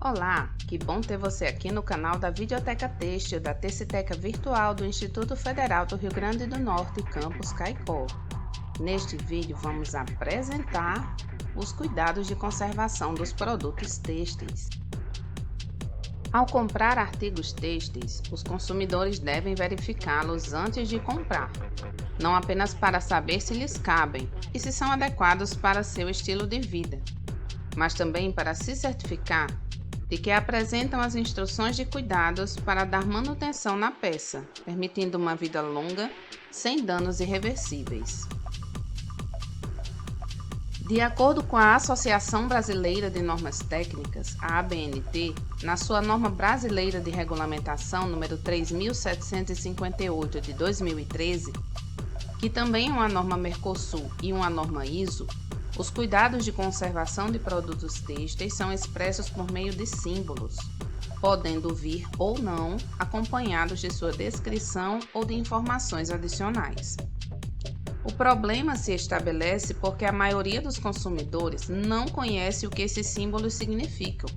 Olá, que bom ter você aqui no canal da Videoteca Têxtil da Teciteca Virtual do Instituto Federal do Rio Grande do Norte, Campus Caicó. Neste vídeo vamos apresentar os cuidados de conservação dos produtos têxteis. Ao comprar artigos têxteis, os consumidores devem verificá-los antes de comprar, não apenas para saber se lhes cabem e se são adequados para seu estilo de vida, mas também para se certificar de que apresentam as instruções de cuidados para dar manutenção na peça, permitindo uma vida longa, sem danos irreversíveis. De acordo com a Associação Brasileira de Normas Técnicas, a ABNT, na sua Norma Brasileira de Regulamentação número 3758 de 2013, que também é uma norma Mercosul e uma norma ISO, os cuidados de conservação de produtos têxteis são expressos por meio de símbolos, podendo vir ou não acompanhados de sua descrição ou de informações adicionais. O problema se estabelece porque a maioria dos consumidores não conhece o que esses símbolos significam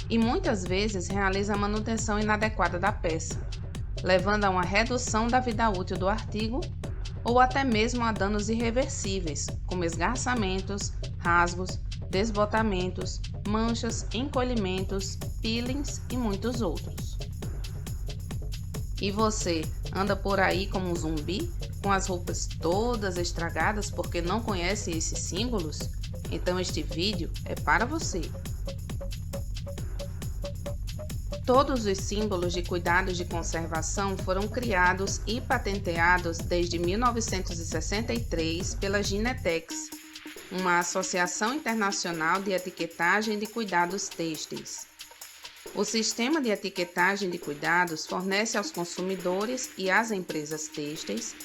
e muitas vezes realiza a manutenção inadequada da peça, levando a uma redução da vida útil do artigo ou até mesmo a danos irreversíveis, como esgarçamentos, rasgos, desbotamentos, manchas, encolhimentos, peelings e muitos outros. E você anda por aí como um zumbi, com as roupas todas estragadas porque não conhece esses símbolos? Então este vídeo é para você. Todos os símbolos de cuidados de conservação foram criados e patenteados desde 1963 pela Ginetex, uma associação internacional de etiquetagem de cuidados têxteis. O sistema de etiquetagem de cuidados fornece aos consumidores e às empresas têxteis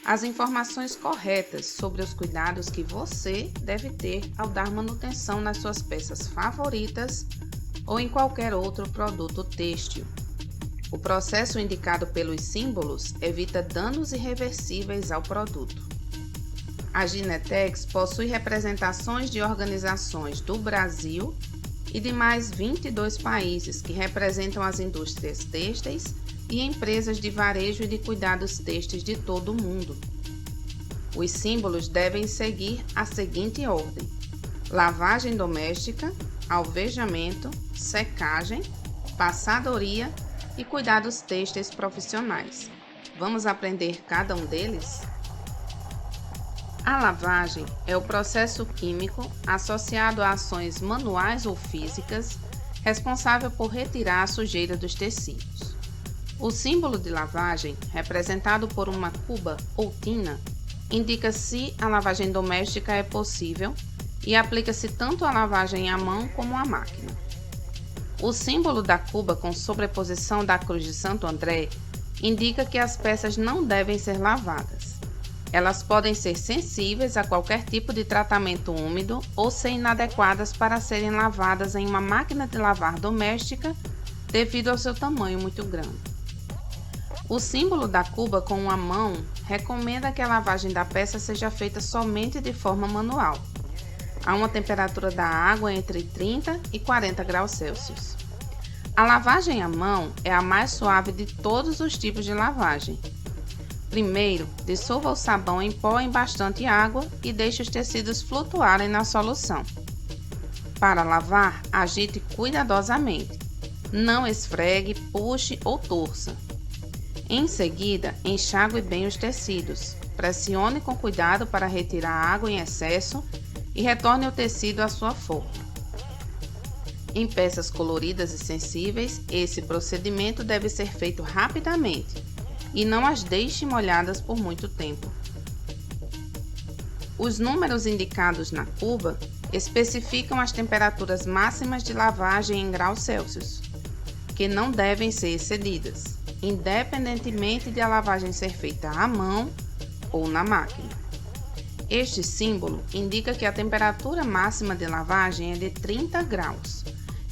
as informações corretas sobre os cuidados que você deve ter ao dar manutenção nas suas peças favoritas ou em qualquer outro produto têxtil. O processo indicado pelos símbolos evita danos irreversíveis ao produto. A Ginetex possui representações de organizações do Brasil e de mais 22 países que representam as indústrias têxteis e empresas de varejo e de cuidados têxteis de todo o mundo. Os símbolos devem seguir a seguinte ordem: lavagem doméstica, alvejamento, secagem, passadoria e cuidados têxteis profissionais. Vamos aprender cada um deles? A lavagem é o processo químico associado a ações manuais ou físicas responsável por retirar a sujeira dos tecidos. O símbolo de lavagem, representado por uma cuba ou tina, indica se a lavagem doméstica é possível e aplica-se tanto à lavagem à mão como à máquina. O símbolo da cuba com sobreposição da cruz de Santo André indica que as peças não devem ser lavadas. Elas podem ser sensíveis a qualquer tipo de tratamento úmido ou ser inadequadas para serem lavadas em uma máquina de lavar doméstica devido ao seu tamanho muito grande. O símbolo da cuba com uma mão recomenda que a lavagem da peça seja feita somente de forma manual, a uma temperatura da água entre 30 e 40 graus Celsius. A lavagem à mão é a mais suave de todos os tipos de lavagem. Primeiro, dissolva o sabão em pó em bastante água e deixe os tecidos flutuarem na solução. Para lavar, agite cuidadosamente. Não esfregue, puxe ou torça. Em seguida, enxague bem os tecidos. Pressione com cuidado para retirar a água em excesso e retorne o tecido à sua forma. Em peças coloridas e sensíveis, esse procedimento deve ser feito rapidamente e não as deixe molhadas por muito tempo. Os números indicados na cuba especificam as temperaturas máximas de lavagem em graus Celsius, que não devem ser excedidas, independentemente de a lavagem ser feita à mão ou na máquina. Este símbolo indica que a temperatura máxima de lavagem é de 30 graus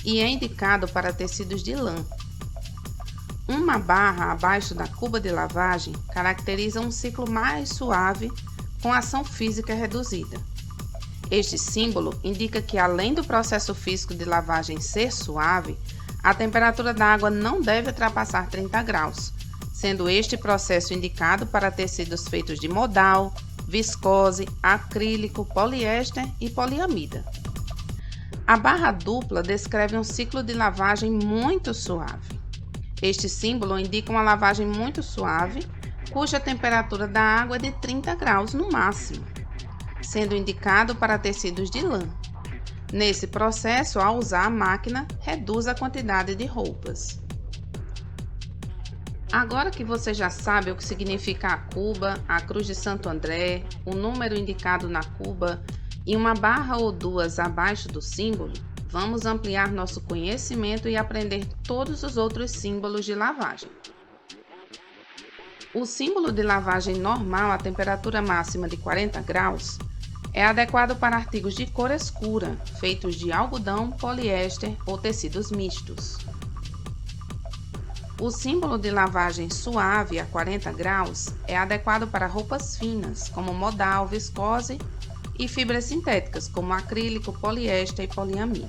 e é indicado para tecidos de lã. Uma barra abaixo da cuba de lavagem caracteriza um ciclo mais suave com ação física reduzida. Este símbolo indica que, além do processo físico de lavagem ser suave, a temperatura da água não deve ultrapassar 30 graus, sendo este processo indicado para tecidos feitos de modal, viscose, acrílico, poliéster e poliamida. A barra dupla descreve um ciclo de lavagem muito suave. Este símbolo indica uma lavagem muito suave, cuja temperatura da água é de 30 graus no máximo, sendo indicado para tecidos de lã. Nesse processo, ao usar a máquina, reduz a quantidade de roupas. Agora que você já sabe o que significa a cuba, a cruz de Santo André, o número indicado na cuba e uma barra ou duas abaixo do símbolo, vamos ampliar nosso conhecimento e aprender todos os outros símbolos de lavagem. O símbolo de lavagem normal a temperatura máxima de 40 graus é adequado para artigos de cor escura, feitos de algodão, poliéster ou tecidos mistos. O símbolo de lavagem suave a 40 graus é adequado para roupas finas, como modal, viscose e fibras sintéticas, como acrílico, poliéster e poliamida.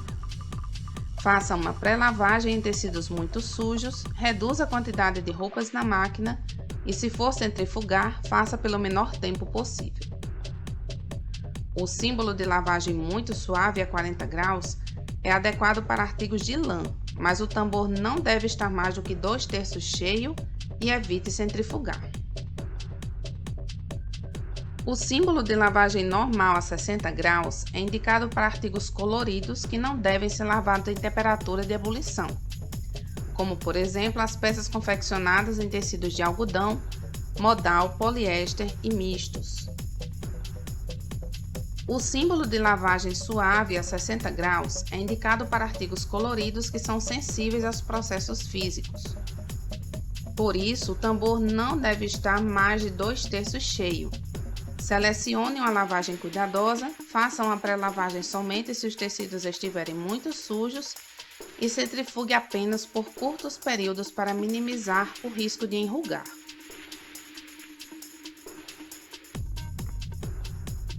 Faça uma pré-lavagem em tecidos muito sujos, reduza a quantidade de roupas na máquina e, se for centrifugar, faça pelo menor tempo possível. O símbolo de lavagem muito suave a 40 graus é adequado para artigos de lã, mas o tambor não deve estar mais do que 2/3 cheio e evite centrifugar. O símbolo de lavagem normal a 60 graus é indicado para artigos coloridos que não devem ser lavados em temperatura de ebulição, como, por exemplo, as peças confeccionadas em tecidos de algodão, modal, poliéster e mistos. O símbolo de lavagem suave a 60 graus é indicado para artigos coloridos que são sensíveis aos processos físicos. Por isso, o tambor não deve estar mais de 2/3 cheio. Selecione uma lavagem cuidadosa, faça uma pré-lavagem somente se os tecidos estiverem muito sujos e centrifugue apenas por curtos períodos para minimizar o risco de enrugar.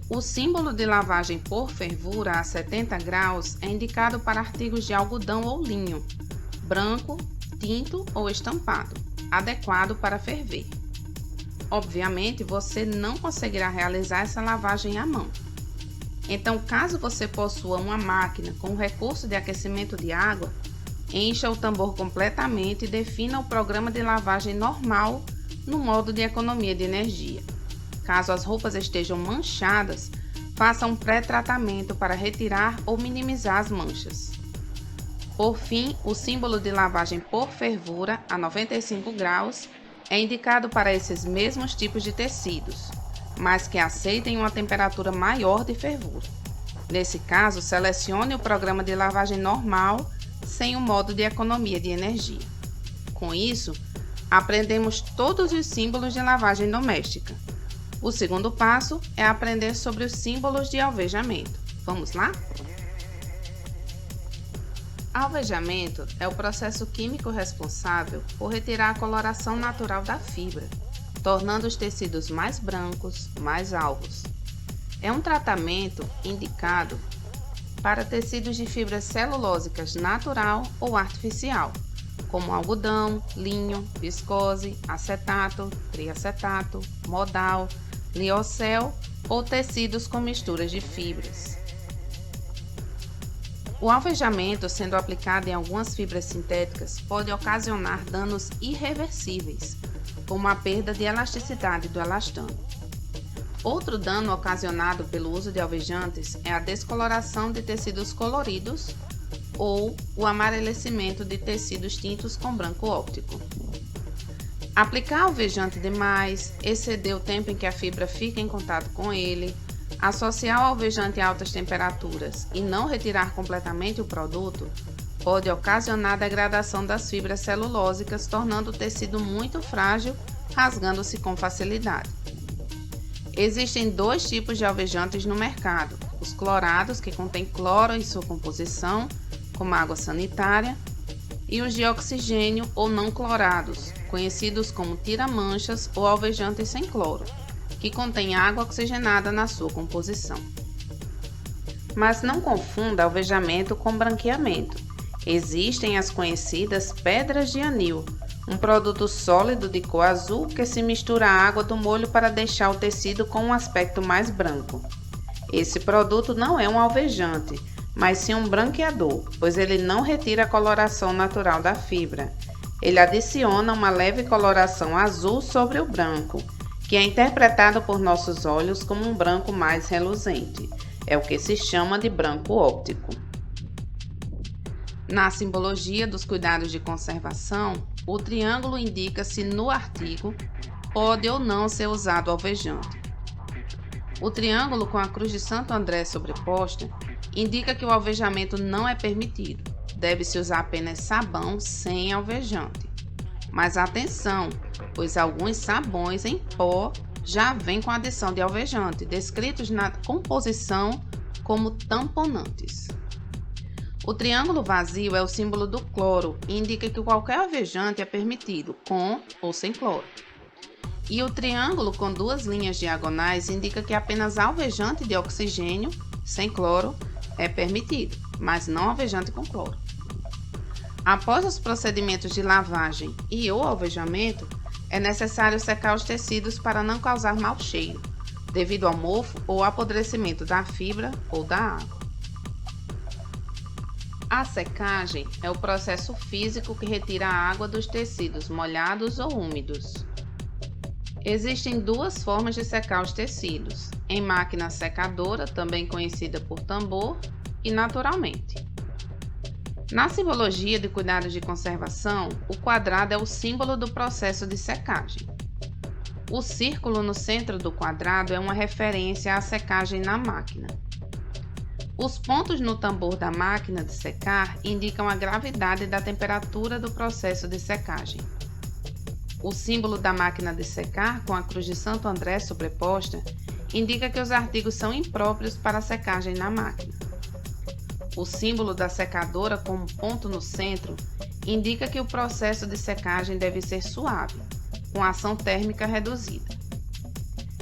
O símbolo de lavagem por fervura a 70 graus é indicado para artigos de algodão ou linho, branco, tinto ou estampado, adequado para ferver. Obviamente, você não conseguirá realizar essa lavagem à mão. Então, caso você possua uma máquina com recurso de aquecimento de água, encha o tambor completamente e defina o programa de lavagem normal no modo de economia de energia. Caso as roupas estejam manchadas, faça um pré-tratamento para retirar ou minimizar as manchas. Por fim, o símbolo de lavagem por fervura a 95 graus é indicado para esses mesmos tipos de tecidos, mas que aceitem uma temperatura maior de fervura. Nesse caso, selecione o programa de lavagem normal sem o modo de economia de energia. Com isso, aprendemos todos os símbolos de lavagem doméstica. O segundo passo é aprender sobre os símbolos de alvejamento. Vamos lá? Alvejamento é o processo químico responsável por retirar a coloração natural da fibra, tornando os tecidos mais brancos, mais alvos. É um tratamento indicado para tecidos de fibras celulósicas natural ou artificial, como algodão, linho, viscose, acetato, triacetato, modal, liocel ou tecidos com misturas de fibras. O alvejamento, sendo aplicado em algumas fibras sintéticas, pode ocasionar danos irreversíveis, como a perda de elasticidade do elastano. Outro dano ocasionado pelo uso de alvejantes é a descoloração de tecidos coloridos ou o amarelecimento de tecidos tintos com branco óptico. Aplicar alvejante demais, exceder o tempo em que a fibra fica em contato com ele, associar o alvejante a altas temperaturas e não retirar completamente o produto pode ocasionar a degradação das fibras celulósicas, tornando o tecido muito frágil, rasgando-se com facilidade. Existem 2 tipos de alvejantes no mercado: os clorados, que contêm cloro em sua composição, como água sanitária, e os de oxigênio ou não clorados, conhecidos como tira-manchas ou alvejantes sem cloro, que contêm água oxigenada na sua composição. Mas não confunda alvejamento com branqueamento. Existem as conhecidas pedras de anil, um produto sólido de cor azul que se mistura à água do molho para deixar o tecido com um aspecto mais branco. Esse produto não é um alvejante, mas sim um branqueador, pois ele não retira a coloração natural da fibra. Ele adiciona uma leve coloração azul sobre o branco, que é interpretado por nossos olhos como um branco mais reluzente. É o que se chama de branco óptico. Na simbologia dos cuidados de conservação, o triângulo indica se no artigo pode ou não ser usado alvejante. O triângulo com a cruz de Santo André sobreposta indica que o alvejamento não é permitido. Deve-se usar apenas sabão sem alvejante. Mas atenção, pois alguns sabões em pó já vêm com adição de alvejante, descritos na composição como tamponantes. O triângulo vazio é o símbolo do cloro e indica que qualquer alvejante é permitido, com ou sem cloro. E o triângulo com duas linhas diagonais indica que apenas alvejante de oxigênio, sem cloro, é permitido, mas não alvejante com cloro. Após os procedimentos de lavagem e ou alvejamento, é necessário secar os tecidos para não causar mau cheiro, devido ao mofo ou apodrecimento da fibra ou da água. A secagem é o processo físico que retira a água dos tecidos molhados ou úmidos. Existem duas formas de secar os tecidos: em máquina secadora, também conhecida por tambor, e naturalmente. Na simbologia de cuidados de conservação, o quadrado é o símbolo do processo de secagem. O círculo no centro do quadrado é uma referência à secagem na máquina. Os pontos no tambor da máquina de secar indicam a gravidade da temperatura do processo de secagem. O símbolo da máquina de secar, com a cruz de Santo André sobreposta, indica que os artigos são impróprios para secagem na máquina. O símbolo da secadora, com um ponto no centro, indica que o processo de secagem deve ser suave, com ação térmica reduzida,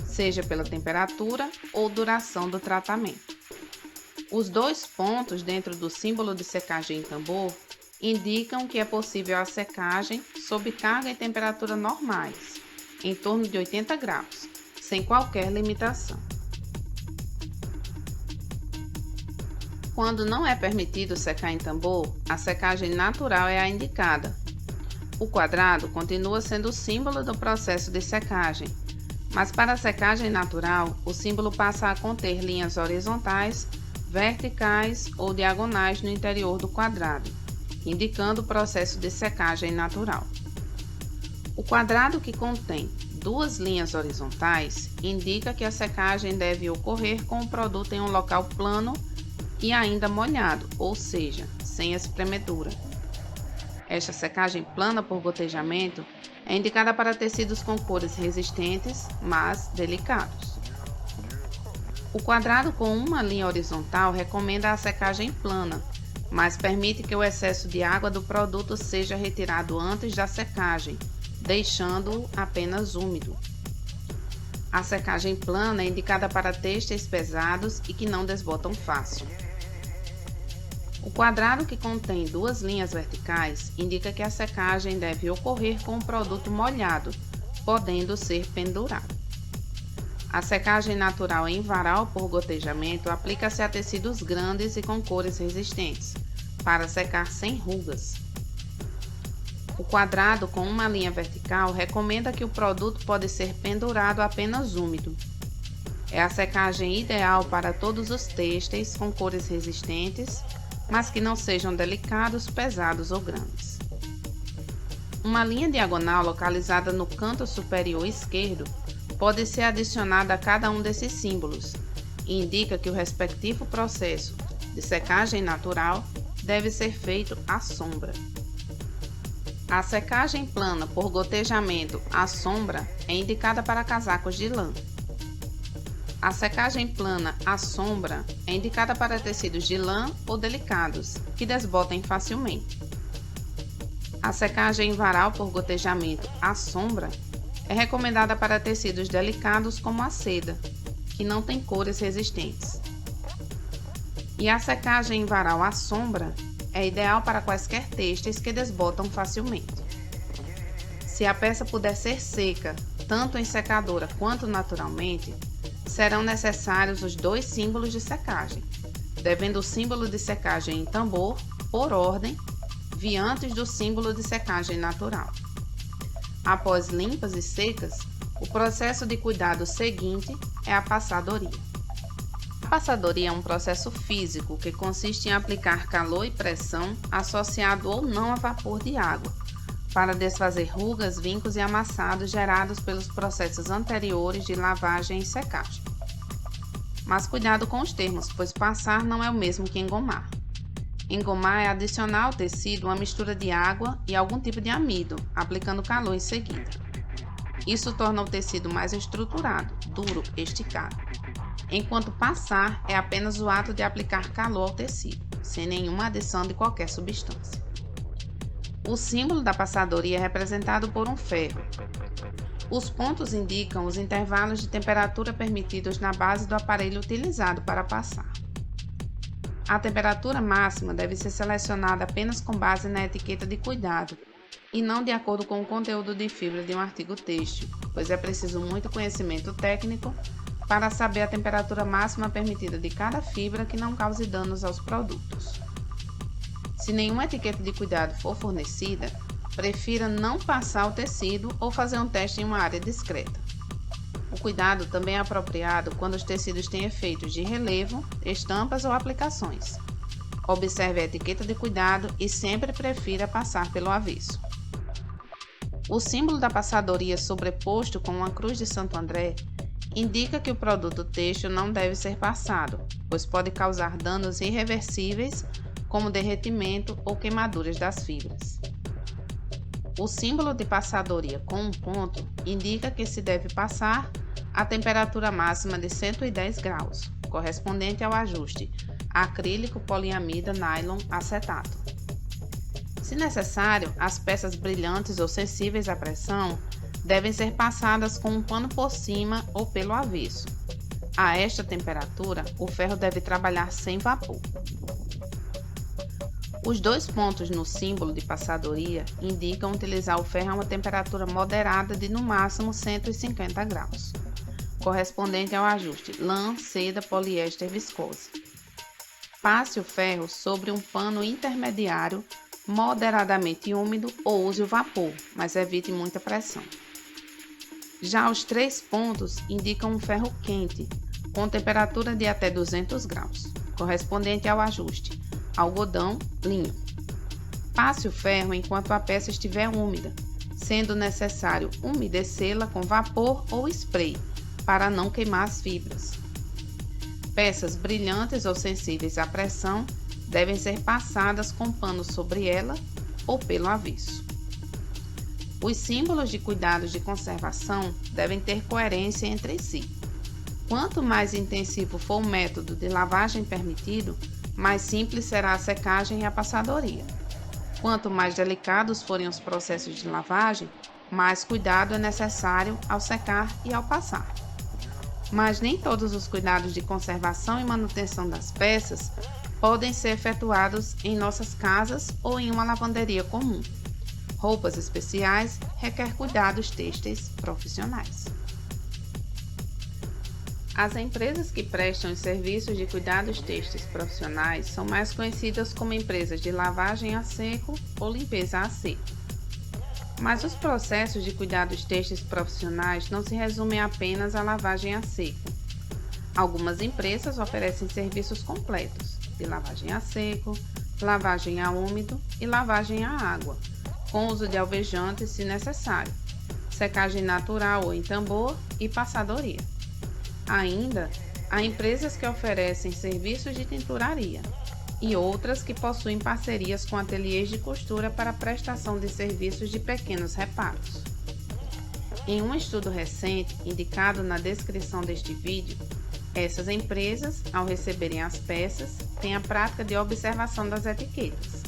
seja pela temperatura ou duração do tratamento. Os dois pontos dentro do símbolo de secagem em tambor indicam que é possível a secagem sob carga e temperatura normais, em torno de 80 graus, sem qualquer limitação. Quando não é permitido secar em tambor, a secagem natural é a indicada. O quadrado continua sendo o símbolo do processo de secagem, mas para a secagem natural, o símbolo passa a conter linhas horizontais, verticais ou diagonais no interior do quadrado, indicando o processo de secagem natural. O quadrado que contém duas linhas horizontais indica que a secagem deve ocorrer com o produto em um local plano e ainda molhado, ou seja, sem espremedura. Esta secagem plana por gotejamento é indicada para tecidos com cores resistentes, mas delicados. O quadrado com uma linha horizontal recomenda a secagem plana, mas permite que o excesso de água do produto seja retirado antes da secagem, deixando-o apenas úmido. A secagem plana é indicada para têxteis pesados e que não desbotam fácil. O quadrado que contém duas linhas verticais indica que a secagem deve ocorrer com o produto molhado, podendo ser pendurado. A secagem natural em varal por gotejamento aplica-se a tecidos grandes e com cores resistentes, para secar sem rugas. O quadrado com uma linha vertical recomenda que o produto pode ser pendurado apenas úmido. É a secagem ideal para todos os têxteis com cores resistentes, mas que não sejam delicados, pesados ou grandes. Uma linha diagonal localizada no canto superior esquerdo pode ser adicionada a cada um desses símbolos e indica que o respectivo processo de secagem natural deve ser feito à sombra. A secagem plana por gotejamento à sombra é indicada para casacos de lã. A secagem plana à sombra é indicada para tecidos de lã ou delicados, que desbotem facilmente. A secagem varal por gotejamento à sombra é recomendada para tecidos delicados como a seda, que não tem cores resistentes. E a secagem em varal à sombra é ideal para quaisquer têxteis que desbotam facilmente. Se a peça puder ser seca, tanto em secadora quanto naturalmente, serão necessários os 2 símbolos de secagem, devendo o símbolo de secagem em tambor, por ordem, vir antes do símbolo de secagem natural. Após limpas e secas, o processo de cuidado seguinte é a passadoria. A passadoria é um processo físico que consiste em aplicar calor e pressão associado ou não a vapor de água, para desfazer rugas, vincos e amassados gerados pelos processos anteriores de lavagem e secagem. Mas cuidado com os termos, pois passar não é o mesmo que engomar. Engomar é adicionar ao tecido uma mistura de água e algum tipo de amido, aplicando calor em seguida. Isso torna o tecido mais estruturado, duro, esticado. Enquanto passar é apenas o ato de aplicar calor ao tecido, sem nenhuma adição de qualquer substância. O símbolo da passadoria é representado por um ferro. Os pontos indicam os intervalos de temperatura permitidos na base do aparelho utilizado para passar. A temperatura máxima deve ser selecionada apenas com base na etiqueta de cuidado e não de acordo com o conteúdo de fibra de um artigo têxtil, pois é preciso muito conhecimento técnico para saber a temperatura máxima permitida de cada fibra que não cause danos aos produtos. Se nenhuma etiqueta de cuidado for fornecida, prefira não passar o tecido ou fazer um teste em uma área discreta. O cuidado também é apropriado quando os tecidos têm efeitos de relevo, estampas ou aplicações. Observe a etiqueta de cuidado e sempre prefira passar pelo avesso. O símbolo da passadoria sobreposto com uma cruz de Santo André indica que o produto têxtil não deve ser passado, pois pode causar danos irreversíveis, como derretimento ou queimaduras das fibras. O símbolo de passadoria com um ponto indica que se deve passar a temperatura máxima de 110 graus, correspondente ao ajuste acrílico, poliamida, nylon, acetato. Se necessário, as peças brilhantes ou sensíveis à pressão devem ser passadas com um pano por cima ou pelo avesso. A esta temperatura, o ferro deve trabalhar sem vapor. Os 2 pontos no símbolo de passadoria indicam utilizar o ferro a uma temperatura moderada de no máximo 150 graus, correspondente ao ajuste lã, seda, poliéster, viscose. Passe o ferro sobre um pano intermediário moderadamente úmido ou use o vapor, mas evite muita pressão. Já os 3 pontos indicam um ferro quente, com temperatura de até 200 graus, correspondente ao ajuste algodão, linho. Passe o ferro enquanto a peça estiver úmida, sendo necessário umedecê-la com vapor ou spray, para não queimar as fibras. Peças brilhantes ou sensíveis à pressão devem ser passadas com pano sobre ela ou pelo avesso. Os símbolos de cuidados de conservação devem ter coerência entre si. Quanto mais intensivo for o método de lavagem permitido, mais simples será a secagem e a passadoria. Quanto mais delicados forem os processos de lavagem, mais cuidado é necessário ao secar e ao passar. Mas nem todos os cuidados de conservação e manutenção das peças podem ser efetuados em nossas casas ou em uma lavanderia comum. Roupas especiais requer cuidados têxteis profissionais. As empresas que prestam os serviços de cuidados têxteis profissionais são mais conhecidas como empresas de lavagem a seco ou limpeza a seco. Mas os processos de cuidados têxteis profissionais não se resumem apenas à lavagem a seco. Algumas empresas oferecem serviços completos de lavagem a seco, lavagem a úmido e lavagem a água, com uso de alvejantes se necessário, secagem natural ou em tambor e passadoria. Ainda, há empresas que oferecem serviços de tinturaria e outras que possuem parcerias com ateliês de costura para prestação de serviços de pequenos reparos. Em um estudo recente, indicado na descrição deste vídeo, essas empresas, ao receberem as peças, têm a prática de observação das etiquetas.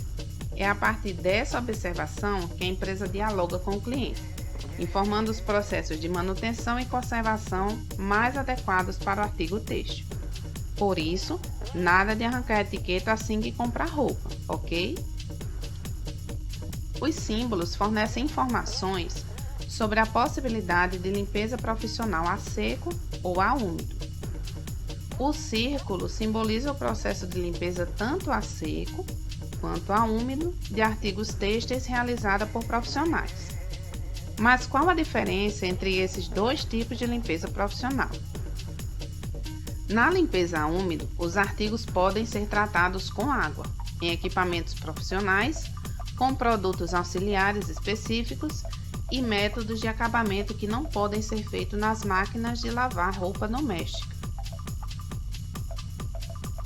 É a partir dessa observação que a empresa dialoga com o cliente, informando os processos de manutenção e conservação mais adequados para o artigo têxtil. Por isso, nada de arrancar a etiqueta assim que comprar roupa, ok? Os símbolos fornecem informações sobre a possibilidade de limpeza profissional a seco ou a úmido. O círculo simboliza o processo de limpeza tanto a seco quanto a úmido de artigos têxteis realizada por profissionais. Mas qual a diferença entre esses dois tipos de limpeza profissional? Na limpeza úmida, os artigos podem ser tratados com água, em equipamentos profissionais, com produtos auxiliares específicos e métodos de acabamento que não podem ser feitos nas máquinas de lavar roupa doméstica.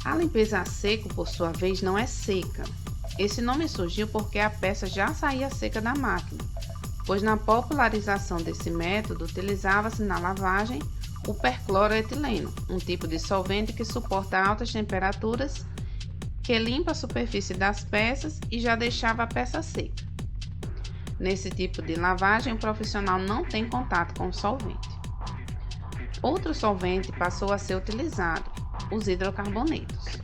A limpeza a seco, por sua vez, não é seca. Esse nome surgiu porque a peça já saía seca da máquina, pois na popularização desse método utilizava-se na lavagem o percloroetileno, um tipo de solvente que suporta altas temperaturas, que limpa a superfície das peças e já deixava a peça seca. Nesse tipo de lavagem, o profissional não tem contato com o solvente. Outro solvente passou a ser utilizado, os hidrocarbonetos.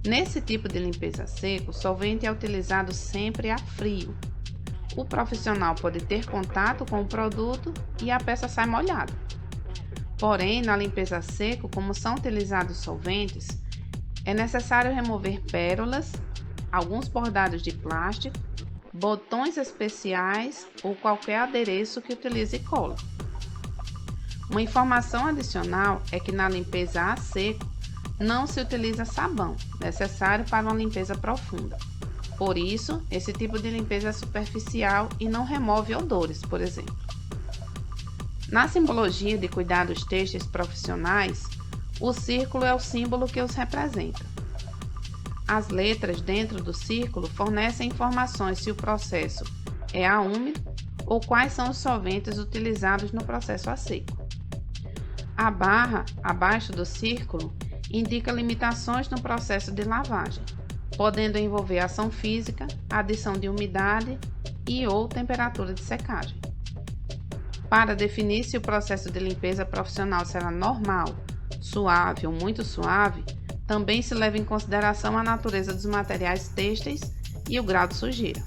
Nesse tipo de limpeza a seco, o solvente é utilizado sempre a frio. O profissional pode ter contato com o produto e a peça sai molhada. Porém, na limpeza a seco, como são utilizados solventes, é necessário remover pérolas, alguns bordados de plástico, botões especiais ou qualquer adereço que utilize cola. Uma informação adicional é que na limpeza a seco não se utiliza sabão, necessário para uma limpeza profunda. Por isso, esse tipo de limpeza é superficial e não remove odores, por exemplo. Na simbologia de cuidados têxteis profissionais, o círculo é o símbolo que os representa. As letras dentro do círculo fornecem informações se o processo é a úmido ou quais são os solventes utilizados no processo a seco. A barra abaixo do círculo indica limitações no processo de lavagem, podendo envolver ação física, adição de umidade e ou temperatura de secagem. Para definir se o processo de limpeza profissional será normal, suave ou muito suave, também se leva em consideração a natureza dos materiais têxteis e o grau de sujeira.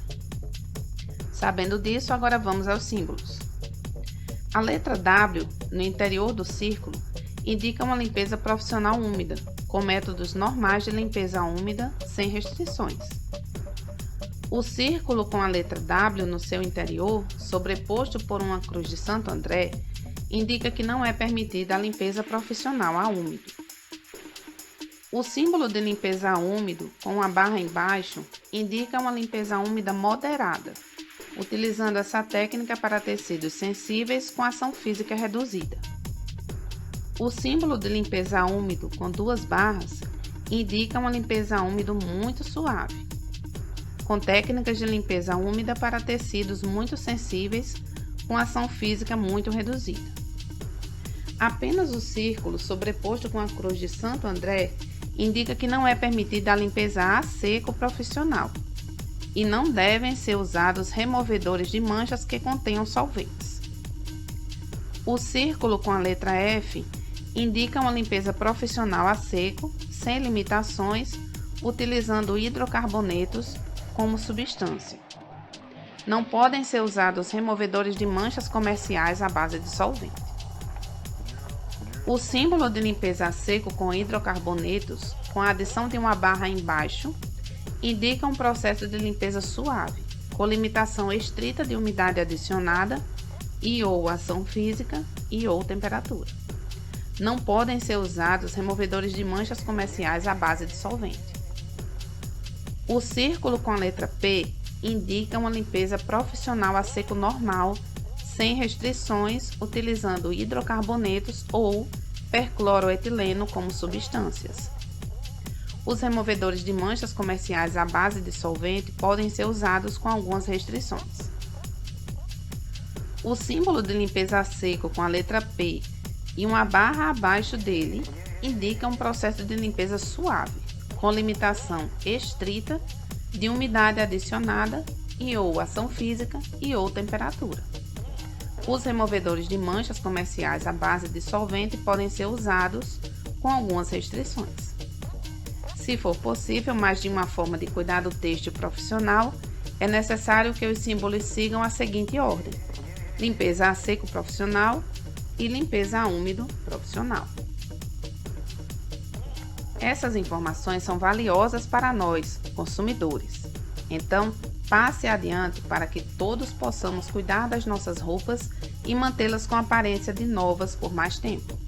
Sabendo disso, agora vamos aos símbolos. A letra W, no interior do círculo, indica uma limpeza profissional úmida, com métodos normais de limpeza úmida, sem restrições. O círculo com a letra W no seu interior, sobreposto por uma cruz de Santo André, indica que não é permitida a limpeza profissional a úmido. O símbolo de limpeza úmido, com a barra embaixo, indica uma limpeza úmida moderada, utilizando essa técnica para tecidos sensíveis com ação física reduzida. O símbolo de limpeza úmido, com duas barras, indica uma limpeza úmida muito suave, com técnicas de limpeza úmida para tecidos muito sensíveis com ação física muito reduzida. Apenas o círculo, sobreposto com a cruz de Santo André, indica que não é permitida a limpeza a seco profissional e não devem ser usados removedores de manchas que contenham solventes. O círculo com a letra F indica uma limpeza profissional a seco, sem limitações, utilizando hidrocarbonetos como substância. Não podem ser usados removedores de manchas comerciais à base de solvente. O símbolo de limpeza a seco com hidrocarbonetos, com a adição de uma barra embaixo, indica um processo de limpeza suave, com limitação estrita de umidade adicionada e ou ação física e ou temperatura. Não podem ser usados removedores de manchas comerciais à base de solvente. O círculo com a letra P indica uma limpeza profissional a seco normal, sem restrições, utilizando hidrocarbonetos ou percloroetileno como substâncias. Os removedores de manchas comerciais à base de solvente podem ser usados com algumas restrições. O símbolo de limpeza a seco com a letra P e uma barra abaixo dele indica um processo de limpeza suave, com limitação estrita de umidade adicionada e ou ação física e ou temperatura. Os removedores de manchas comerciais à base de solvente podem ser usados com algumas restrições. Se for possível, mais de uma forma de cuidado têxtil profissional, é necessário que os símbolos sigam a seguinte ordem: limpeza a seco profissional e limpeza a úmido profissional. Essas informações são valiosas para nós, consumidores. Então, passe adiante para que todos possamos cuidar das nossas roupas e mantê-las com aparência de novas por mais tempo.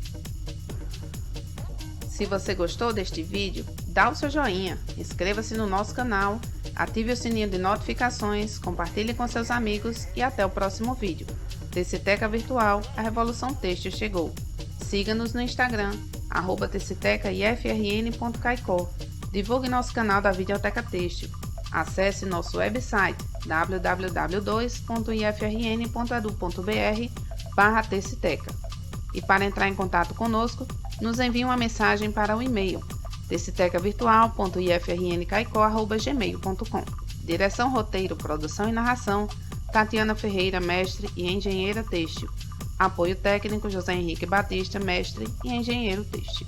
Se você gostou deste vídeo, dá o seu joinha, inscreva-se no nosso canal, ative o sininho de notificações, compartilhe com seus amigos e até o próximo vídeo. Teciteca Virtual, a revolução têxtil chegou. Siga-nos no Instagram, @tecitecaifrn.caicó. Divulgue nosso canal da Videoteca Têxtil. Acesse nosso website www.ifrn.edu.br/teciteca. E para entrar em contato conosco, nos envie uma mensagem para o e-mail tecitecavirtual.ifrncaicó@gmail.com. Direção, roteiro, produção e narração: Tatiana Ferreira, mestre e engenheira têxtil. Apoio técnico: José Henrique Batista, mestre e engenheiro têxtil.